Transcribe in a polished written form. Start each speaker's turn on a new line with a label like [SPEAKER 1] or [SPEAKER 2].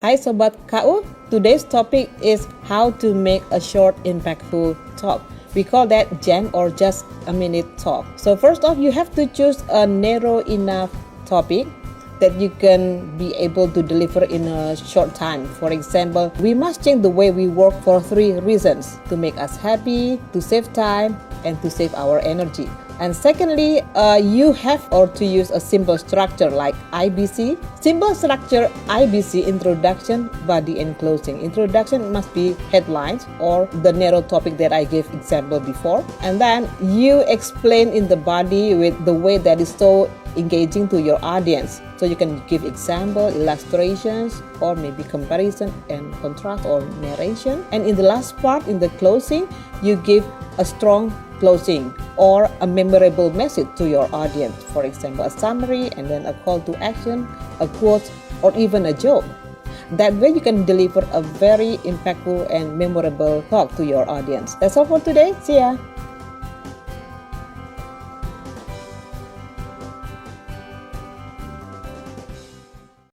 [SPEAKER 1] Hi SobatKU, today's topic is how to make a short impactful talk. We call that jam or just a minute talk. So first off, you have to choose a narrow enough topic that you can be able to deliver in a short time. For example, we must change the way we work for 3 reasons: to make us happy, to save time, and to save our energy. And secondly, you have to use a simple structure like IBC. Simple structure IBC: introduction, body, and closing. Introduction must be headlines or the narrow topic that I gave example before. And then you explain in the body with the way that is so engaging to your audience. So you can give example, illustrations, or maybe comparison and contrast or narration. And in the last part, in the closing, you give a strong closing or a memorable message to your audience. For example, a summary and then a call to action, a quote, or even a joke. That way you can deliver a very impactful and memorable talk to your audience. That's all for today. See ya!